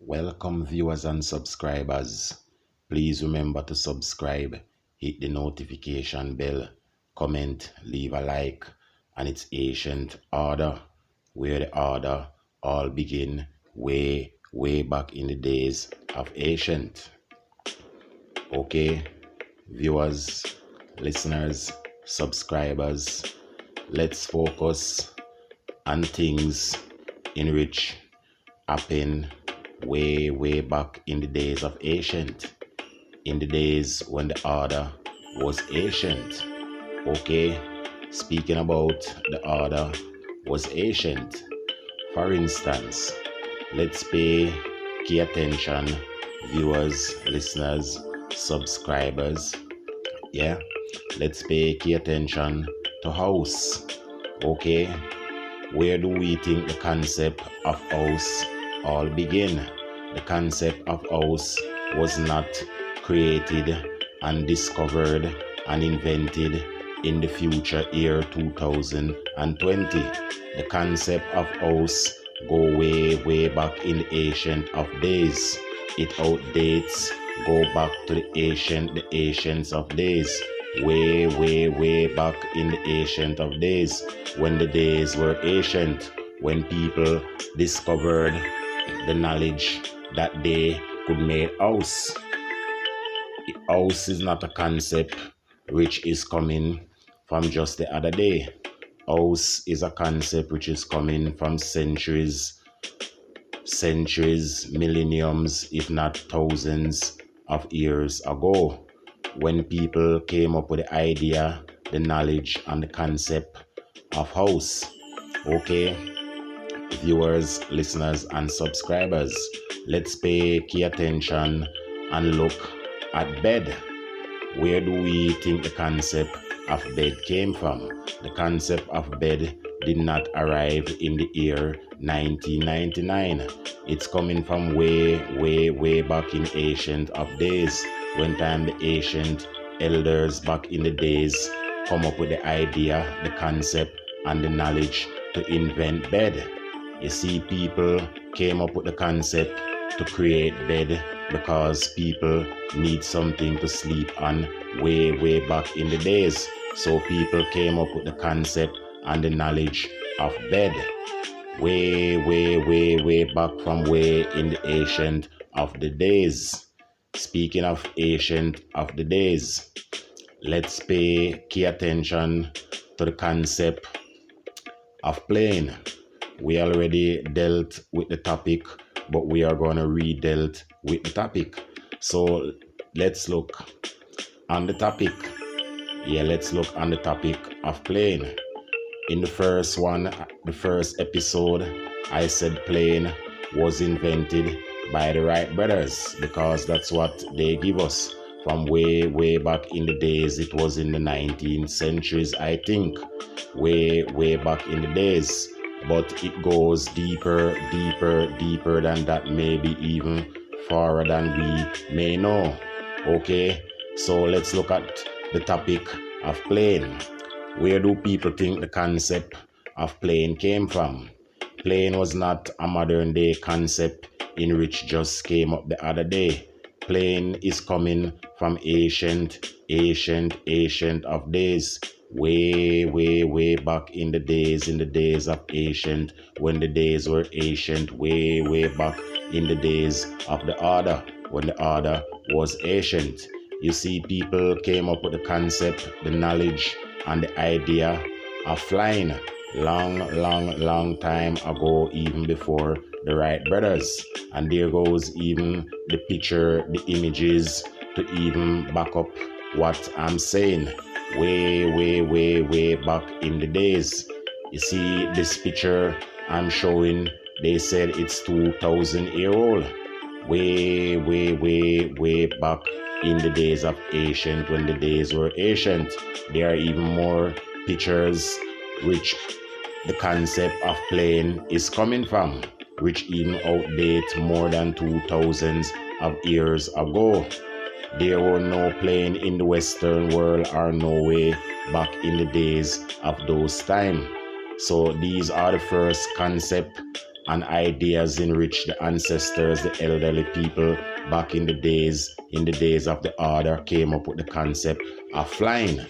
Welcome viewers and subscribers. Please remember to subscribe, hit the notification bell, comment, leave a like, and it's ancient order, where the order all begin way back in the days of ancient. Okay, viewers, listeners, subscribers, let's focus on things in which happen way back in the days of ancient, in the days when the order was ancient. Okay, speaking about the order was ancient. For instance, let's pay key attention, viewers, listeners, subscribers. Yeah, let's pay key attention to house. Okay, where do we think the concept of house all begin? The concept of house was not created and discovered and invented in the future year 2020. The concept of house go way back in the ancient of days. It outdates, go back to the ancients of days. Way back in the ancient of days, when the days were ancient, when people discovered the knowledge that they could make house. House is not a concept which is coming from just the other day. House is a concept which is coming from centuries, millenniums, if not thousands of years ago, when people came up with the idea, the knowledge, and the concept of house. Okay, viewers, listeners, and subscribers, let's pay key attention and look at bed. Where do we think the concept of bed came from? The concept of bed did not arrive in the year 1999. It's coming from way back in ancient of days, when time the ancient elders back in the days come up with the idea, the concept, and the knowledge to invent bed. You see, people came up with the concept to create bed because people need something to sleep on way back in the days. So people came up with the concept and the knowledge of bed way back from way in the ancient of the days. Speaking of ancient of the days, let's pay key attention to the concept of plane. We already dealt with the topic, but we are going to re-dealt with the topic. So let's look on the topic. Yeah, let's look on the topic of plane. In the first episode, I said plane was invented by the Wright brothers because that's what they give us from way back in the days. It was in the 19th centuries, I think, way back in the days. But it goes deeper than that, maybe even farther than we may know. Okay, so let's look at the topic of plane. Where do people think the concept of plane came from? Plane was not a modern day concept in which just came up the other day. Plane is coming from ancient of days. Way back in the days of ancient, when the days were ancient, way back in the days of the order, when the order was ancient. You see, people came up with the concept, the knowledge, and the idea of flying long time ago, even before the Wright brothers. And there goes even the picture, the images to even back up what I'm saying. Way back in the days. You see this picture I'm showing, they said it's 2,000 year old. Way back in the days of ancient, when the days were ancient. There are even more pictures which the concept of plane is coming from, which even outdate more than 2,000 of years ago. There were no plane in the Western world or no way back in the days of those time. So these are the first concept and ideas enrich the ancestors, the elderly people back in the days of the Orda came up with the concept of flying.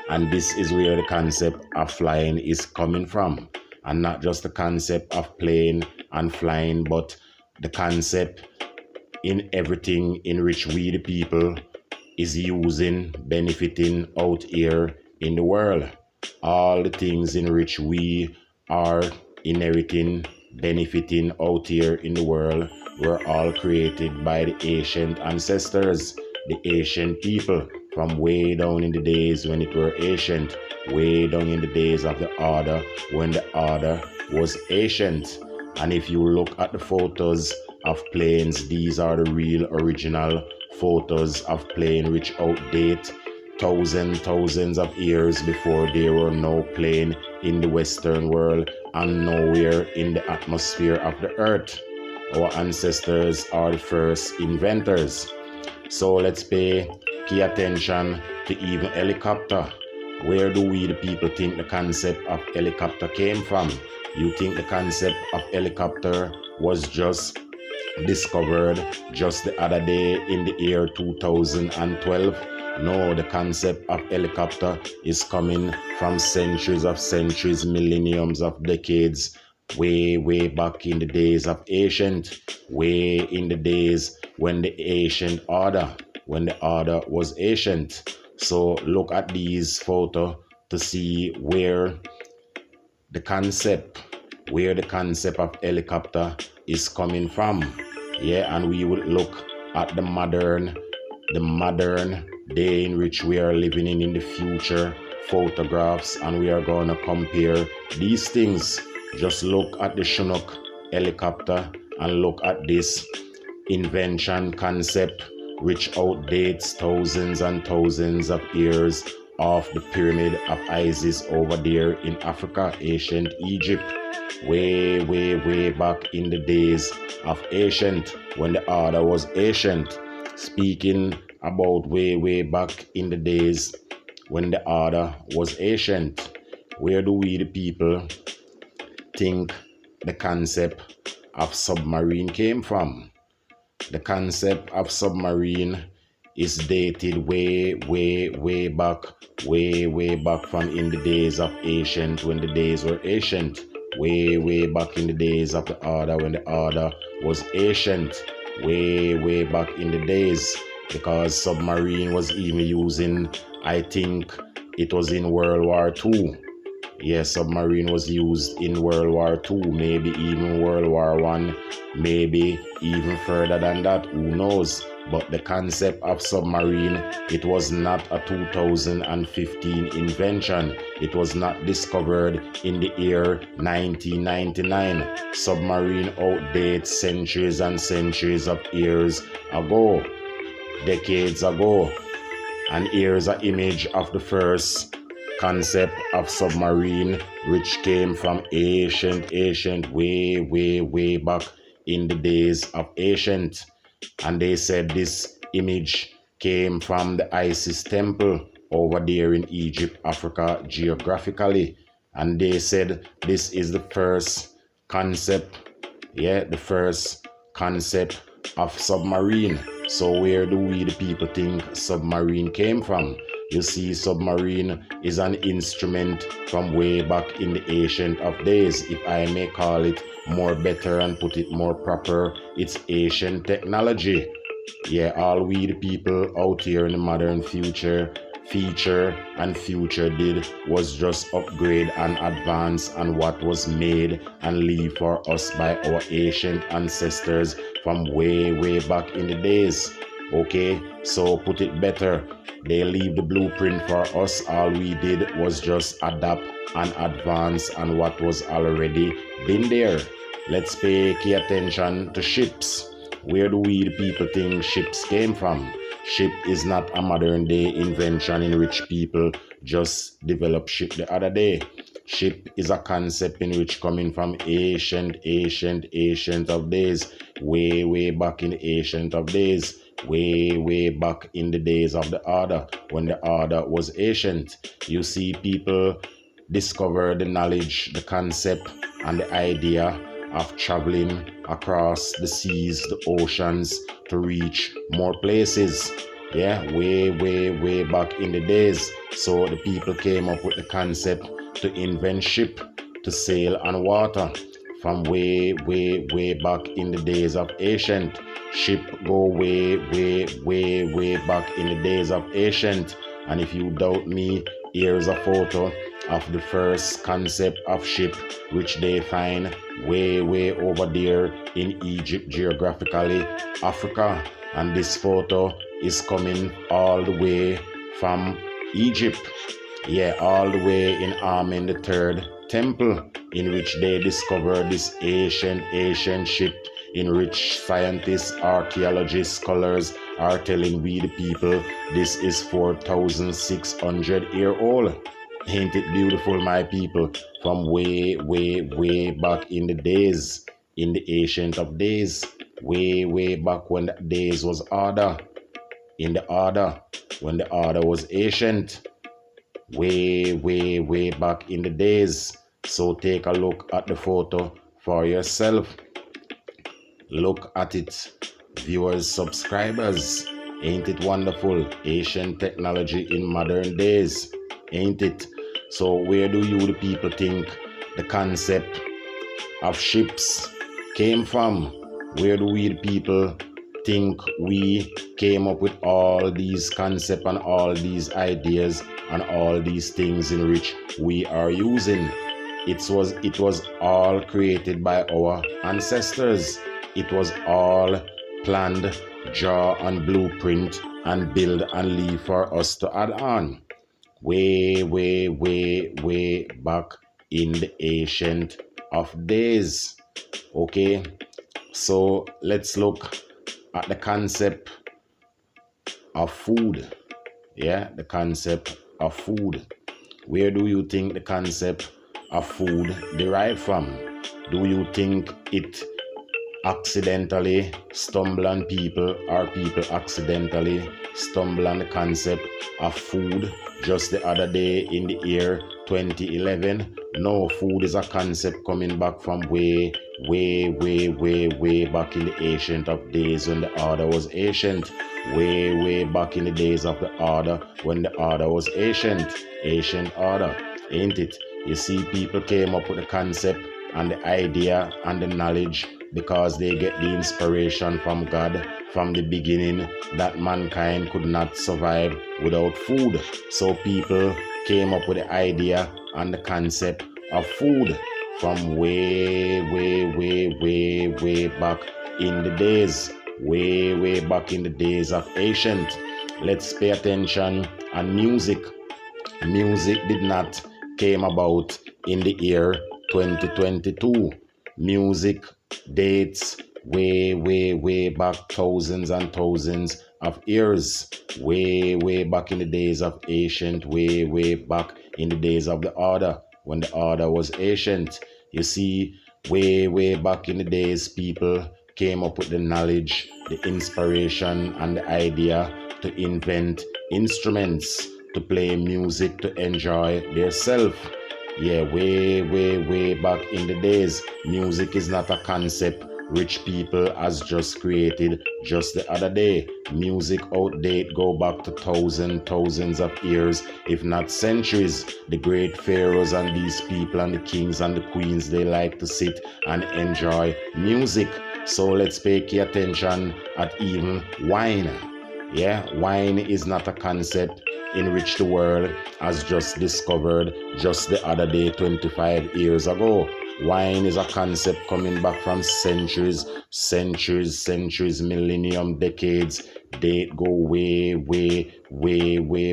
And this is where the concept of flying is coming from. And not just the concept of playing and flying, but the concept in everything in which we the people is using, benefiting out here in the world. All the things in which we are inheriting, benefiting out here in the world were all created by the ancient ancestors, the ancient people from way down in the days when it were ancient, way down in the days of the Orda when the Orda was ancient. And if you look at the photos of planes, these are the real original photos of plane which outdate thousands of years before there were no plane in the Western world and nowhere in the atmosphere of the earth. Our ancestors are the first inventors. So let's pay key attention to even helicopter. Where do we the people think the concept of helicopter came from? You think the concept of helicopter was just discovered just the other day in the year 2012? No, the concept of helicopter is coming from centuries, millenniums of decades, way back in the days of ancient, way in the days when the ancient Orda, when the Orda was ancient. So look at these photos to see where the concept of helicopter is coming from. Yeah, and we will look at the modern day in which we are living in the future photographs, and we are going to compare these things. Just look at the Chinook helicopter and look at this invention concept which outdates thousands and thousands of years of the pyramid of Isis over there in Africa, ancient Egypt, way back in the days of ancient, when the Orda was ancient. Speaking about way back in the days when the Orda was ancient, where do we the people think the concept of submarine came from? The concept of submarine is dated way back from in the days of ancient, when the days were ancient, way back in the days of the Orda when the Orda was ancient, way back in the days, because submarine was even using, I think it was in World War II. Yes, submarine was used in World War II, maybe even World War I, maybe even further than that, who knows. But the concept of submarine, it was not a 2015 invention. It was not discovered in the year 1999. Submarine outdates centuries and centuries of years ago, decades ago. And here's an image of the first concept of submarine, which came from ancient, way back in the days of ancient. And they said this image came from the Isis temple over there in Egypt, Africa, geographically. And they said this is the first concept, the first concept of submarine. So where do we the people think submarine came from? You see, submarine is an instrument from way back in the ancient of days. If I may call it more better and put it more proper, it's ancient technology. Yeah, all we the people out here in the modern future did was just upgrade and advance on what was made and leave for us by our ancient ancestors from way back in the days. Okay, so put it better, they leave the blueprint for us. All we did was just adapt and advance on what was already been there. Let's pay key attention to ships. Where do we the people think ships came from? Ship is not a modern day invention in which people just developed ship the other day. Ship is a concept in which coming from ancient of days, way back in the ancient of days, way back in the days of the Orda, when the Orda was ancient. You see, people discover the knowledge, the concept, and the idea of traveling across the seas, the oceans, to reach more places. Yeah, way back in the days. So the people came up with the concept to invent ship to sail on water. From way back in the days of ancient. Ship go way back in the days of ancient. And if you doubt me, here's a photo of the first concept of ship, which they find way over there in Egypt, geographically Africa. And this photo is coming all the way from Egypt. Yeah, all the way in Amen the Third Temple, in which they discovered this ancient ship, in which scientists, archaeologists, scholars are telling we the people this is 4,600 year old. Ain't it beautiful, my people? From way back in the days, in the ancient of days, way back when the days was Orda, in the Orda, when the Orda was ancient, way back in the days. So take a look at the photo for yourself. Look at it, viewers, subscribers. Ain't it wonderful? Ancient technology in modern days, ain't it? So where do you the people think the concept of ships came from? Where do we the people think we came up with all these concepts and all these ideas and all these things in which we are using? It was all created by our ancestors. It was all planned, draw and blueprint and build and leave for us to add on. Way back in the ancient of days. Okay, so let's look at the concept of food. Yeah, the concept of food. Where do you think the concept of food derived from? Do you think it accidentally stumble on people, or people accidentally stumble on the concept of food just the other day in the year 2011? No, food is a concept coming back from way back in the ancient of days, when the Order was ancient. Way back in the days of the Order, when the Order was ancient Order, ain't it? You see, people came up with the concept and the idea and the knowledge because they get the inspiration from God from the beginning that mankind could not survive without food. So people came up with the idea and the concept of food from way back in the days, way back in the days of ancient. Let's pay attention on music. Music did not came about in the year 2022. Music dates way back thousands and thousands of years, way back in the days of ancient, way back in the days of the Order, when the Order was ancient. You see, way back in the days, people came up with the knowledge, the inspiration and the idea to invent instruments, to play music, to enjoy theirself. Yeah, way back in the days. Music is not a concept which people has just created just the other day. Music outdate go back to thousands of years, if not centuries. The great pharaohs and these people and the kings and the queens, they like to sit and enjoy music. So let's pay key attention at even wine. Yeah, wine is not a concept in which the world has just discovered just the other day, 25 years ago. Wine is a concept coming back from centuries, millennium, decades. They go way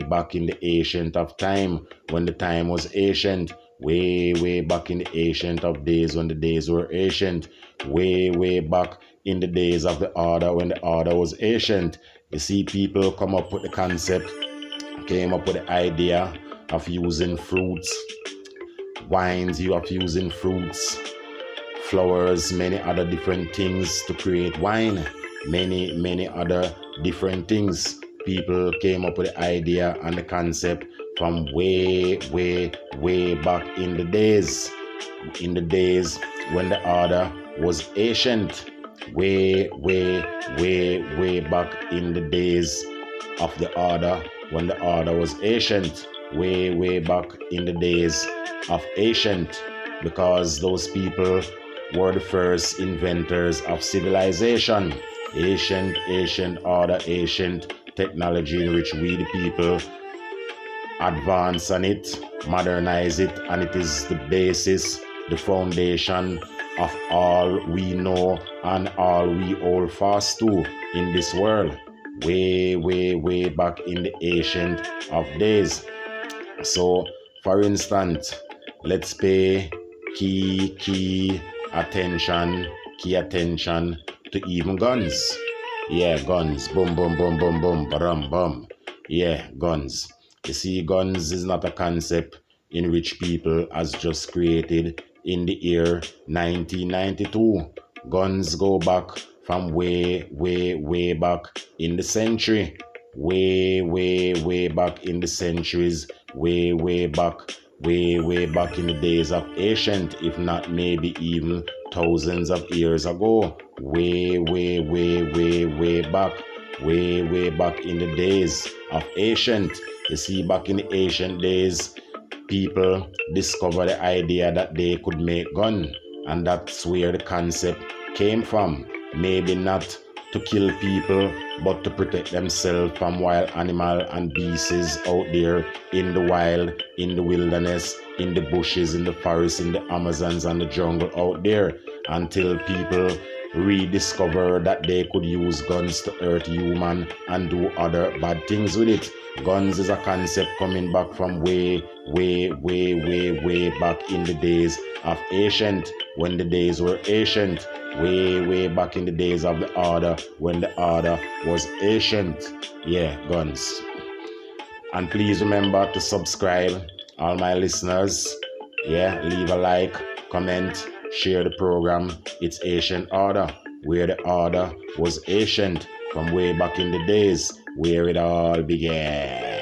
back in the ancient of time, when the time was ancient. Way back in the ancient of days, when the days were ancient. Way back in the days of the Order, when the Order was ancient. You see, people come up with the concept, came up with the idea of using fruits, wines, you of using fruits, flowers, many other different things to create wine. Many other different things. People came up with the idea and the concept from way back in the days when the Order was ancient. Way back in the days of the Orda, when the Orda was ancient. Way back in the days of ancient, because those people were the first inventors of civilization. Ancient Order, ancient technology in which we the people advance on it, modernize it, and it is the basis, the foundation of all we know and all we hold fast to in this world. Way back in the ancient of days. So, for instance, let's pay key attention to even guns. Yeah, guns. Boom, baram, bum. Yeah, guns. You see, guns is not a concept in which people has just created in the year 1992. Guns go back from way back in the century. Way back in the centuries. Way back in the days of ancient, if not maybe even thousands of years ago. Way back in the days of ancient. You see, back in the ancient days, people discovered the idea that they could make gun, and that's where the concept came from. Maybe not to kill people, but to protect themselves from wild animal and beasts out there in the wild, in the wilderness, in the bushes, in the forest, in the Amazons and the jungle out there, until people rediscover that they could use guns to hurt human and do other bad things with it. Guns is a concept coming back from way back in the days of ancient, when the days were ancient. Way back in the days of the Order, when the Order was ancient. Yeah, guns. And please remember to subscribe, all my listeners. Yeah, leave a like, comment, share the program. It's Ancient Order, where the Order was ancient from way back in the days where it all began.